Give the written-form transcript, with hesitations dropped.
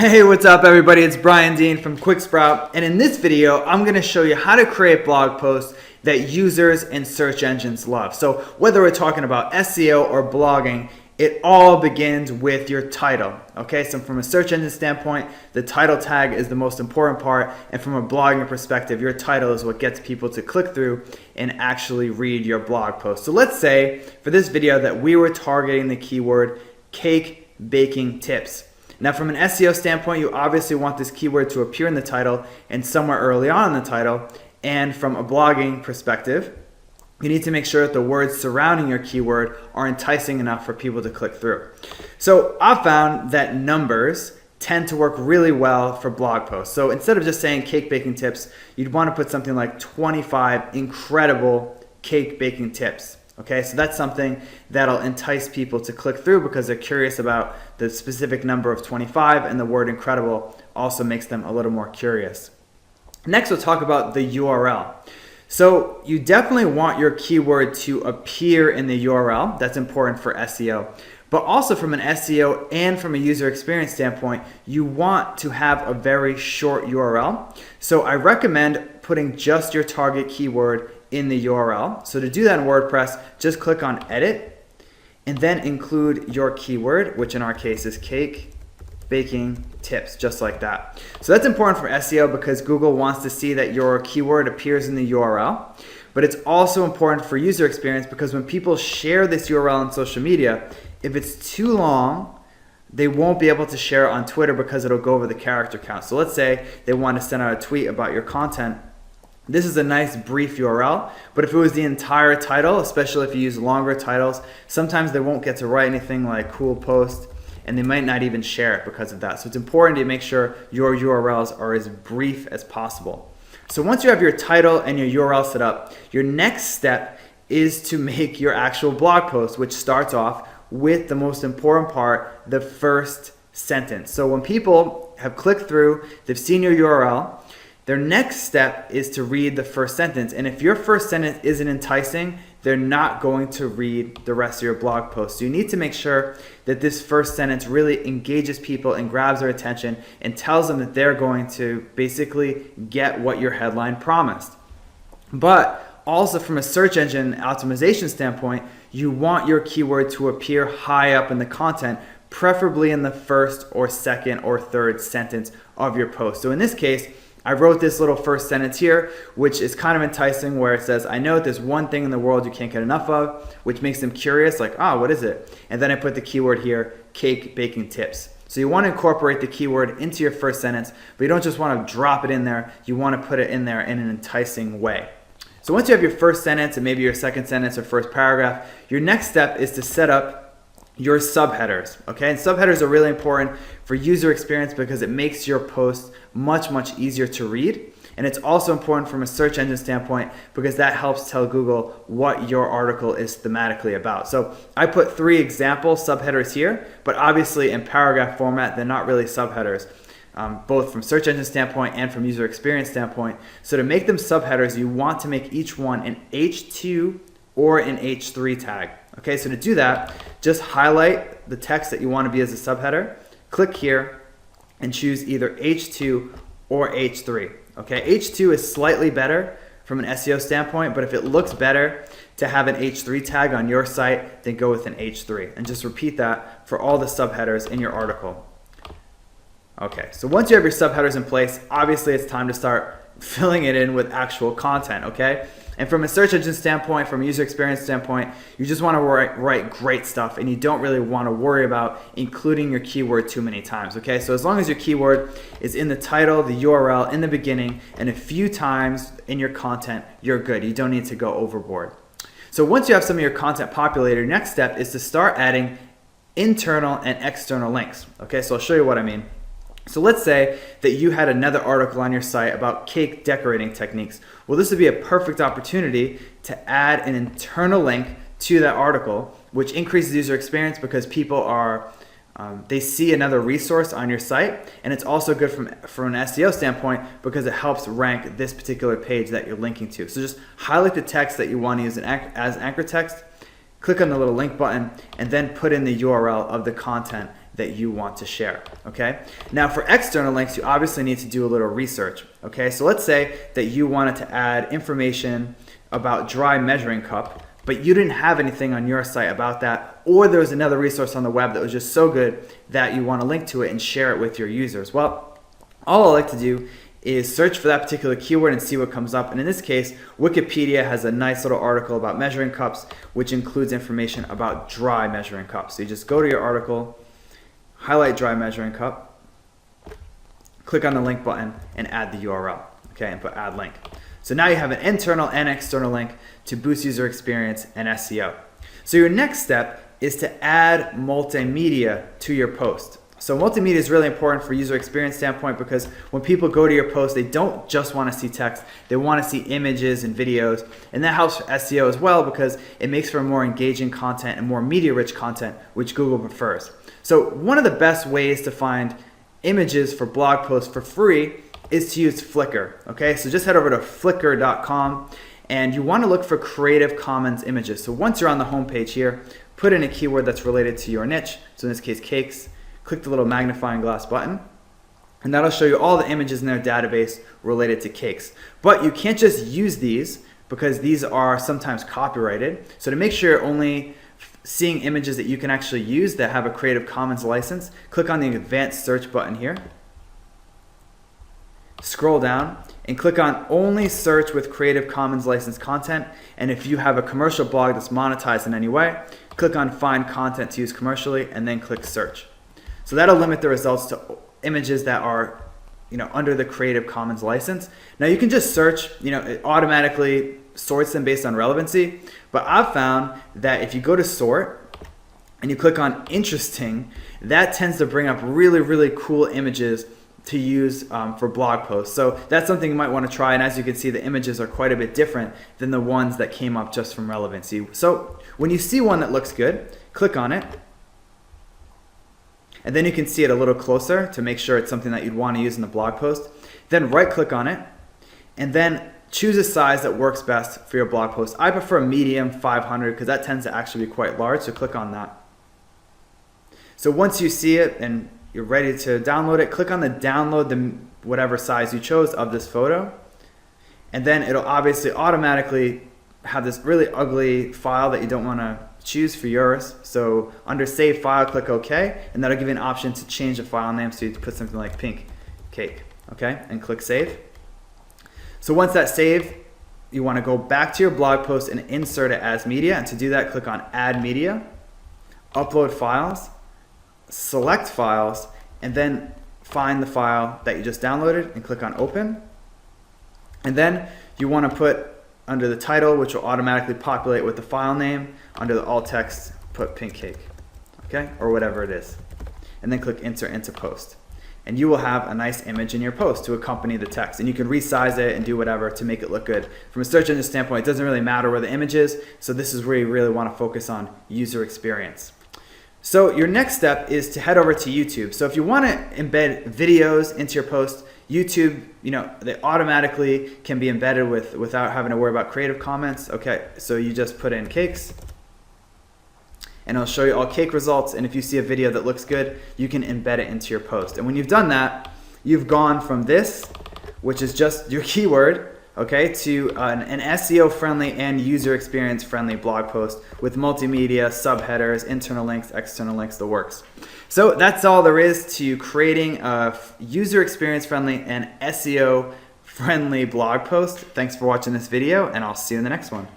Hey, what's up everybody? It's Brian Dean from QuickSprout, and in this video I'm going to show you how to create blog posts that users and search engines love. So whether we're talking about SEO or blogging, it all begins with your title. Okay, so from a search engine standpoint, the title tag is the most important part, and from a blogging perspective, your title is what gets people to click through and actually read your blog post. So let's say for this video that we were targeting the keyword cake baking tips. Now from an SEO standpoint, you obviously want this keyword to appear in the title and somewhere early on in the title. And from a blogging perspective, you need to make sure that the words surrounding your keyword are enticing enough for people to click through. So I've found that numbers tend to work really well for blog posts. So instead of just saying cake baking tips, you'd want to put something like 25 incredible cake baking tips. Okay, so that's something that'll entice people to click through because they're curious about the specific number of 25, and the word incredible also makes them a little more curious. Next, we'll talk about the URL. So you definitely want your keyword to appear in the URL. That's important for SEO. But also from an SEO and from a user experience standpoint, you want to have a very short URL. So I recommend putting just your target keyword in the URL. So to do that in WordPress, just click on Edit and then include your keyword, which in our case is cake baking tips, just like that. So that's important for SEO because Google wants to see that your keyword appears in the URL. But it's also important for user experience because when people share this URL on social media, if it's too long, they won't be able to share it on Twitter because it'll go over the character count. So let's say they want to send out a tweet about your content. This is a nice brief URL, but if it was the entire title, especially if you use longer titles, sometimes they won't get to write anything like cool post, and they might not even share it because of that. So it's important to make sure your URLs are as brief as possible. So once you have your title and your URL set up, your next step is to make your actual blog post, which starts off with the most important part, the first sentence. So when people have clicked through, they've seen your URL, their next step is to read the first sentence. And if your first sentence isn't enticing, they're not going to read the rest of your blog post. So you need to make sure that this first sentence really engages people and grabs their attention and tells them that they're going to basically get what your headline promised. But also from a search engine optimization standpoint, you want your keyword to appear high up in the content, preferably in the first or second or third sentence of your post. So in this case, I wrote this little first sentence here, which is kind of enticing, where it says, I know there's one thing in the world you can't get enough of, which makes them curious, like, what is it? And then I put the keyword here, cake baking tips. So you want to incorporate the keyword into your first sentence, but you don't just want to drop it in there, you want to put it in there in an enticing way. So once you have your first sentence and maybe your second sentence or first paragraph, your next step is to set up your subheaders, okay? And subheaders are really important for user experience because it makes your post much easier to read. And it's also important from a search engine standpoint because that helps tell Google what your article is thematically about. So I put 3 example subheaders here, but obviously in paragraph format, they're not really subheaders, both from search engine standpoint and from user experience standpoint. So to make them subheaders, you want to make each one an H2 or an H3 tag. Okay, so to do that, just highlight the text that you want to be as a subheader, click here, and choose either H2 or H3. Okay, H2 is slightly better from an SEO standpoint, but if it looks better to have an H3 tag on your site, then go with an H3. And just repeat that for all the subheaders in your article. Okay, so once you have your subheaders in place, obviously it's time to start filling it in with actual content, okay? And from a search engine standpoint, from a user experience standpoint, you just want to write great stuff, and you don't really want to worry about including your keyword too many times, okay? So as long as your keyword is in the title, the URL, in the beginning, and a few times in your content, you're good. You don't need to go overboard. So once you have some of your content populated, your next step is to start adding internal and external links, okay? So I'll show you what I mean. So let's say that you had another article on your site about cake decorating techniques. Well, this would be a perfect opportunity to add an internal link to that article, which increases user experience because people are, they see another resource on your site, and it's also good from an SEO standpoint because it helps rank this particular page that you're linking to. So just highlight the text that you want to use as anchor text, click on the little link button, and then put in the URL of the content that you want to share, okay? Now for external links, you obviously need to do a little research, okay? So let's say that you wanted to add information about dry measuring cup, but you didn't have anything on your site about that, or there was another resource on the web that was just so good that you want to link to it and share it with your users. Well, all I like to do is search for that particular keyword and see what comes up. And in this case, Wikipedia has a nice little article about measuring cups, which includes information about dry measuring cups. So you just go to your article, highlight dry measuring cup, click on the link button, and add the URL, okay, and put add link. So now you have an internal and external link to boost user experience and SEO. So your next step is to add multimedia to your post. So multimedia is really important for user experience standpoint, because when people go to your post, they don't just want to see text, they want to see images and videos, and that helps for SEO as well because it makes for more engaging content and more media rich content, which Google prefers. So one of the best ways to find images for blog posts for free is to use Flickr, okay? So just head over to flickr.com and you want to look for Creative Commons images. So once you're on the home page here, put in a keyword that's related to your niche, so in this case cakes, click the little magnifying glass button, and that'll show you all the images in their database related to cakes. But you can't just use these because these are sometimes copyrighted. So to make sure you're only seeing images that you can actually use that have a Creative Commons license, click on the advanced search button here, scroll down and click on only search with Creative Commons licensed content. And if you have a commercial blog that's monetized in any way, click on find content to use commercially and then click search. So that'll limit the results to images that are, under the Creative Commons license. Now you can just search, it automatically sorts them based on relevancy, but I've found that if you go to sort and you click on interesting, that tends to bring up really, really cool images to use for blog posts. So that's something you might want to try, and as you can see, the images are quite a bit different than the ones that came up just from relevancy. So when you see one that looks good, click on it, and then you can see it a little closer to make sure it's something that you'd want to use in the blog post. Then right click on it, and then choose a size that works best for your blog post. I prefer medium 500 because that tends to actually be quite large, so click on that. So once you see it and you're ready to download it, click on the download the whatever size you chose of this photo, and then it'll obviously automatically have this really ugly file that you don't want to choose for yours. So under save file, click OK, and that'll give you an option to change the file name, so you put something like pink cake, okay, and click save. So once that's saved, you want to go back to your blog post and insert it as media, and to do that, click on add media, upload files, select files, and then find the file that you just downloaded and click on open. And then you want to put under the title, which will automatically populate with the file name, under the alt text, put pink cake, okay, or whatever it is, and then click insert into post. And you will have a nice image in your post to accompany the text, and you can resize it and do whatever to make it look good. From a search engine standpoint, it doesn't really matter where the image is, so this is where you really want to focus on user experience. So your next step is to head over to YouTube. So if you want to embed videos into your post, YouTube, they automatically can be embedded without having to worry about Creative Commons. Okay, so you just put in cakes, and it'll show you all cake results, and if you see a video that looks good, you can embed it into your post. And when you've done that, you've gone from this, which is just your keyword, okay, to an SEO friendly and user experience friendly blog post with multimedia, subheaders, internal links, external links, the works. So that's all there is to creating a user experience friendly and SEO friendly blog post. Thanks for watching this video, and I'll see you in the next one.